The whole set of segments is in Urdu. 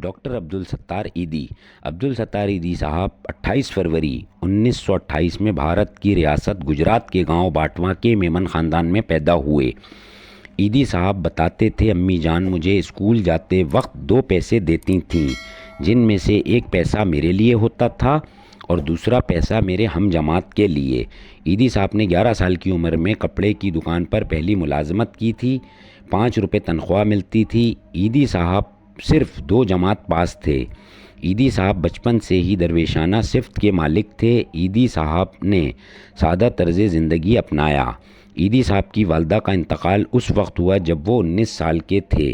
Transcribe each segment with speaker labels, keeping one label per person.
Speaker 1: ڈاکٹر عبدالستار ایدی عبدالستار ایدی صاحب 28 فروری 1928 میں بھارت کی ریاست گجرات کے گاؤں باٹوا کے میمن خاندان میں پیدا ہوئے۔ ایدی صاحب بتاتے تھے، امی جان مجھے اسکول جاتے وقت 2 پیسے دیتی تھیں، جن میں سے 1 پیسہ میرے لیے ہوتا تھا اور دوسرا پیسہ میرے ہم جماعت کے لیے۔ ایدی صاحب نے 11 سال کی عمر میں کپڑے کی دکان پر پہلی ملازمت کی تھی، 5 روپے تنخواہ ملتی تھی۔ ایدی صاحب صرف 2 جماعت پاس تھے۔ ایدی صاحب بچپن سے ہی درویشانہ صفت کے مالک تھے۔ ایدی صاحب نے سادہ طرز زندگی اپنایا۔ ایدی صاحب کی والدہ کا انتقال اس وقت ہوا جب وہ 19 سال کے تھے۔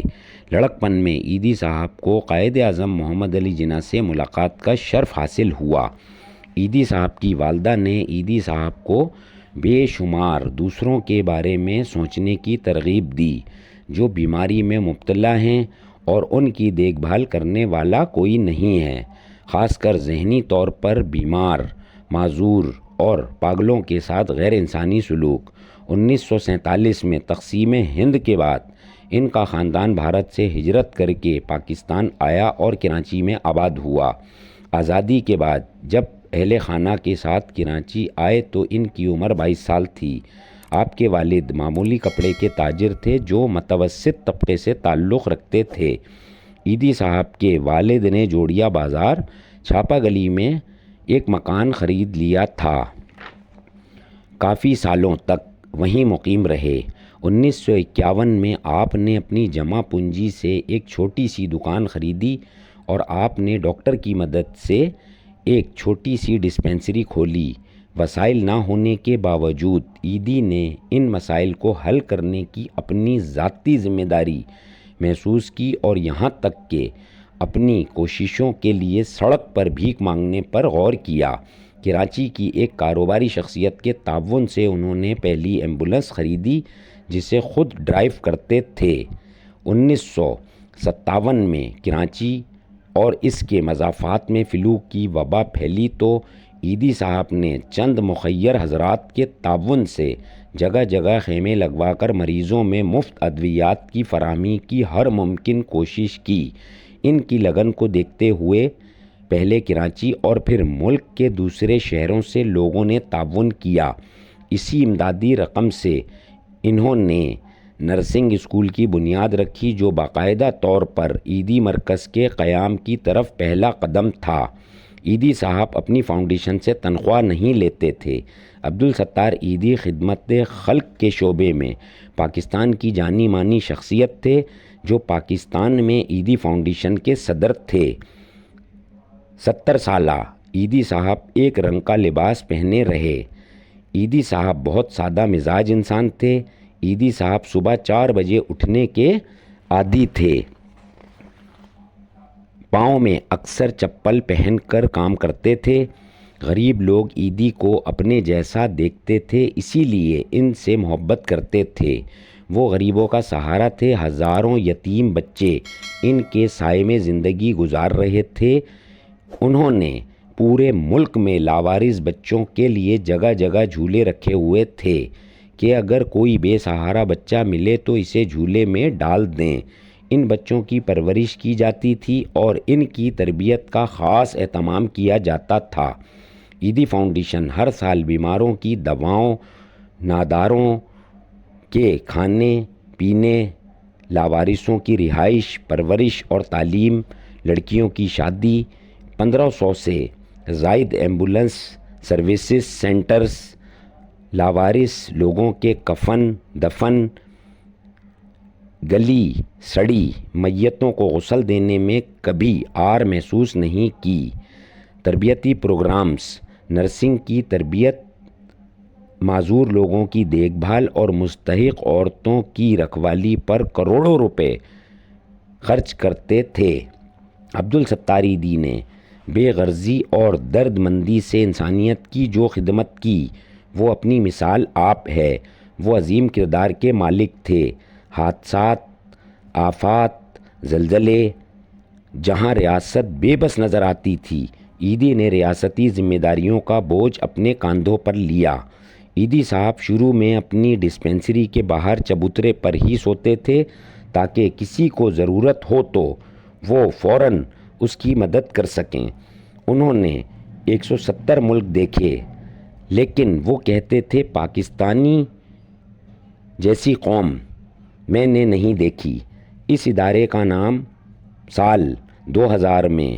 Speaker 1: لڑکپن میں ایدی صاحب کو قائد اعظم محمد علی جناح سے ملاقات کا شرف حاصل ہوا۔ ایدی صاحب کی والدہ نے ایدی صاحب کو بے شمار دوسروں کے بارے میں سوچنے کی ترغیب دی جو بیماری میں مبتلا ہیں اور ان کی دیکھ بھال کرنے والا کوئی نہیں ہے، خاص کر ذہنی طور پر بیمار، معذور اور پاگلوں کے ساتھ غیر انسانی سلوک۔ 1947 میں تقسیم ہند کے بعد ان کا خاندان بھارت سے ہجرت کر کے پاکستان آیا اور کراچی میں آباد ہوا۔ آزادی کے بعد جب اہل خانہ کے ساتھ کراچی آئے تو ان کی عمر 22 سال تھی۔ آپ کے والد معمولی کپڑے کے تاجر تھے جو متوسط طبقے سے تعلق رکھتے تھے۔ ایدی صاحب کے والد نے جوڑیا بازار چھاپا گلی میں ایک مکان خرید لیا تھا۔ کافی سالوں تک وہیں مقیم رہے۔ 1951 میں آپ نے اپنی جمع پونجی سے ایک چھوٹی سی دکان خریدی اور آپ نے ڈاکٹر کی مدد سے ایک چھوٹی سی ڈسپنسری کھولی۔ وسائل نہ ہونے کے باوجود ایدی نے ان مسائل کو حل کرنے کی اپنی ذاتی ذمہ داری محسوس کی اور یہاں تک کہ اپنی کوششوں کے لیے سڑک پر بھیک مانگنے پر غور کیا۔ کراچی کی ایک کاروباری شخصیت کے تعاون سے انہوں نے پہلی ایمبولینس خریدی جسے خود ڈرائیو کرتے تھے۔ 1957 میں کراچی اور اس کے مضافات میں فلو کی وبا پھیلی تو ایدی صاحب نے چند مخیر حضرات کے تعاون سے جگہ جگہ خیمے لگوا کر مریضوں میں مفت ادویات کی فراہمی کی ہر ممکن کوشش کی۔ ان کی لگن کو دیکھتے ہوئے پہلے کراچی اور پھر ملک کے دوسرے شہروں سے لوگوں نے تعاون کیا۔ اسی امدادی رقم سے انہوں نے نرسنگ اسکول کی بنیاد رکھی جو باقاعدہ طور پر ایدی مرکز کے قیام کی طرف پہلا قدم تھا۔ ایدی صاحب اپنی فاؤنڈیشن سے تنخواہ نہیں لیتے تھے۔ عبدالستار ایدی خدمت خلق کے شعبے میں پاکستان کی جانی مانی شخصیت تھے جو پاکستان میں ایدی فاؤنڈیشن کے صدر تھے۔ 70 سالہ ایدی صاحب ایک رنگ کا لباس پہنے رہے۔ ایدی صاحب بہت سادہ مزاج انسان تھے۔ ایدی صاحب صبح 4 بجے اٹھنے کے عادی تھے۔ پاؤں میں اکثر چپل پہن کر کام کرتے تھے۔ غریب لوگ ایدی کو اپنے جیسا دیکھتے تھے، اسی لیے ان سے محبت کرتے تھے۔ وہ غریبوں کا سہارا تھے۔ ہزاروں یتیم بچے ان کے سائے میں زندگی گزار رہے تھے۔ انہوں نے پورے ملک میں لاوارث بچوں کے لیے جگہ جگہ جھولے رکھے ہوئے تھے کہ اگر کوئی بے سہارا بچہ ملے تو اسے جھولے میں ڈال دیں۔ ان بچوں کی پرورش کی جاتی تھی اور ان کی تربیت کا خاص اہتمام کیا جاتا تھا۔ ایدی فاؤنڈیشن ہر سال بیماروں کی دواؤں، ناداروں کے کھانے پینے، لاوارثوں کی رہائش، پرورش اور تعلیم، لڑکیوں کی شادی، 1500 سے زائد ایمبولینس سروسز سینٹرز، لاوارث لوگوں کے کفن دفن، گلی سڑی میتوں کو غسل دینے میں کبھی آر محسوس نہیں کی۔ تربیتی پروگرامز، نرسنگ کی تربیت، معذور لوگوں کی دیکھ بھال اور مستحق عورتوں کی رکھوالی پر کروڑوں روپے خرچ کرتے تھے۔ عبدالستار ایدی نے بے غرضی اور درد مندی سے انسانیت کی جو خدمت کی وہ اپنی مثال آپ ہے۔ وہ عظیم کردار کے مالک تھے۔ حادثات، آفات، زلزلے، جہاں ریاست بے بس نظر آتی تھی، ایدی نے ریاستی ذمہ داریوں کا بوجھ اپنے کاندھوں پر لیا۔ ایدی صاحب شروع میں اپنی ڈسپنسری کے باہر چبوترے پر ہی سوتے تھے تاکہ کسی کو ضرورت ہو تو وہ فوراً اس کی مدد کر سکیں۔ انہوں نے 170 ملک دیکھے، لیکن وہ کہتے تھے پاکستانی جیسی قوم میں نے نہیں دیکھی۔ اس ادارے کا نام سال 2000 میں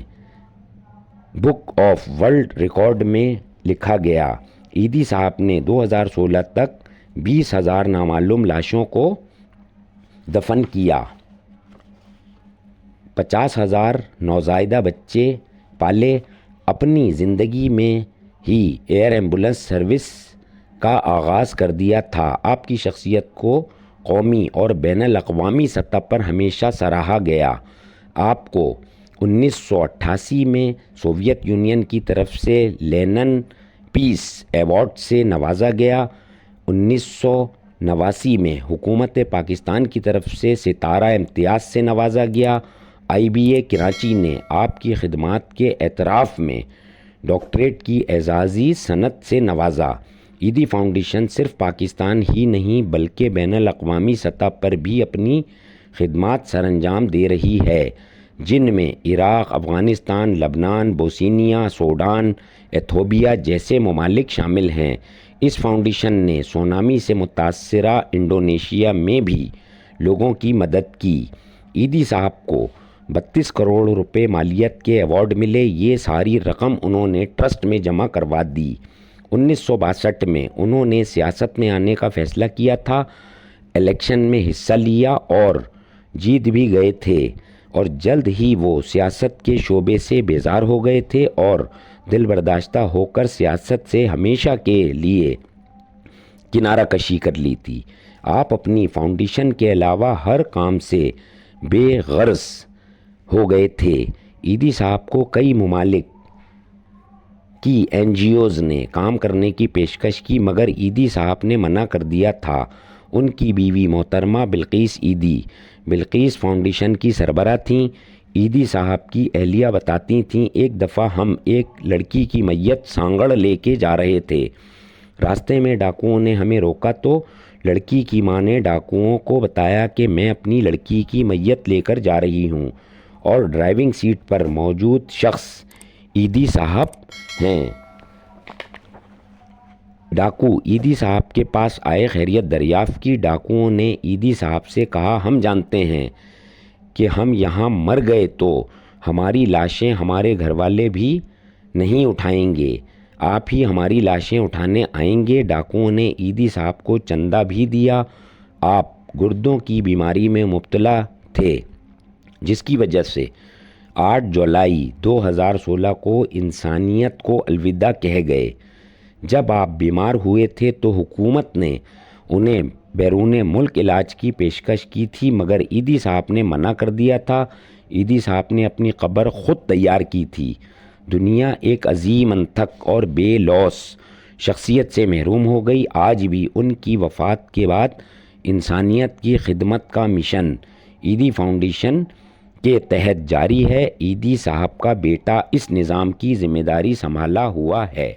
Speaker 1: بک آف ورلڈ ریکارڈ میں لکھا گیا۔ ایدی صاحب نے 2016 تک 20,000 نامعلوم لاشوں کو دفن کیا، 50,000 نوزائیدہ بچے پالے۔ اپنی زندگی میں ہی ایئر ایمبولینس سروس کا آغاز کر دیا تھا۔ آپ کی شخصیت کو قومی اور بین الاقوامی سطح پر ہمیشہ سراہا گیا۔ آپ کو 1988 میں سوویت یونین کی طرف سے لینن پیس ایوارڈ سے نوازا گیا۔ 1989 میں حکومت پاکستان کی طرف سے ستارہ امتیاز سے نوازا گیا۔ IBA کراچی نے آپ کی خدمات کے اعتراف میں ڈاکٹریٹ کی اعزازی سند سے نوازا۔ ایدی فاؤنڈیشن صرف پاکستان ہی نہیں بلکہ بین الاقوامی سطح پر بھی اپنی خدمات سر انجام دے رہی ہے، جن میں عراق، افغانستان، لبنان، بوسنیا، سوڈان، ایتھوپیا جیسے ممالک شامل ہیں۔ اس فاؤنڈیشن نے سونامی سے متاثرہ انڈونیشیا میں بھی لوگوں کی مدد کی۔ ایدی صاحب کو 32 کروڑ روپے مالیت کے ایوارڈ ملے۔ یہ ساری رقم انہوں نے ٹرسٹ میں جمع کروا دی۔ 1962 میں انہوں نے سیاست میں آنے کا فیصلہ کیا تھا، الیکشن میں حصہ لیا اور جیت بھی گئے تھے، اور جلد ہی وہ سیاست کے شعبے سے بیزار ہو گئے تھے اور دل برداشتہ ہو کر سیاست سے ہمیشہ کے لیے کنارہ کشی کر لی تھی۔ آپ اپنی فاؤنڈیشن کے علاوہ ہر کام سے بے غرض ہو گئے تھے۔ ایدی صاحب کو کئی ممالک کی NGOs نے کام کرنے کی پیشکش کی، مگر ایدی صاحب نے منع کر دیا تھا۔ ان کی بیوی محترمہ بلقیس ایدی بلقیس فاؤنڈیشن کی سربراہ تھیں۔ ایدی صاحب کی اہلیہ بتاتی تھیں، ایک دفعہ ہم ایک لڑکی کی میت سانگڑ لے کے جا رہے تھے، راستے میں ڈاکوؤں نے ہمیں روکا تو لڑکی کی ماں نے ڈاکوؤں کو بتایا کہ میں اپنی لڑکی کی میت لے کر جا رہی ہوں، اور ڈرائیونگ سیٹ پر موجود شخص ایدی صاحب ہیں۔ ڈاکو ایدی صاحب کے پاس آئے، خیریت دریافت کی۔ ڈاکوؤں نے ایدی صاحب سے کہا، ہم جانتے ہیں کہ ہم یہاں مر گئے تو ہماری لاشیں ہمارے گھر والے بھی نہیں اٹھائیں گے، آپ ہی ہماری لاشیں اٹھانے آئیں گے۔ ڈاکوؤں نے ایدی صاحب کو چندہ بھی دیا۔ آپ گردوں کی بیماری میں مبتلا تھے، جس کی وجہ سے 8 جولائی 2016 کو انسانیت کو الوداع کہہ گئے۔ جب آپ بیمار ہوئے تھے تو حکومت نے انہیں بیرون ملک علاج کی پیشکش کی تھی، مگر ایدی صاحب نے منع کر دیا تھا۔ ایدی صاحب نے اپنی قبر خود تیار کی تھی۔ دنیا ایک عظیم انتھک اور بے لوث شخصیت سے محروم ہو گئی۔ آج بھی ان کی وفات کے بعد انسانیت کی خدمت کا مشن ایدی فاؤنڈیشن کے تحت جاری ہے۔ ایدی صاحب کا بیٹا اس نظام کی ذمہ داری سنبھالا ہوا ہے۔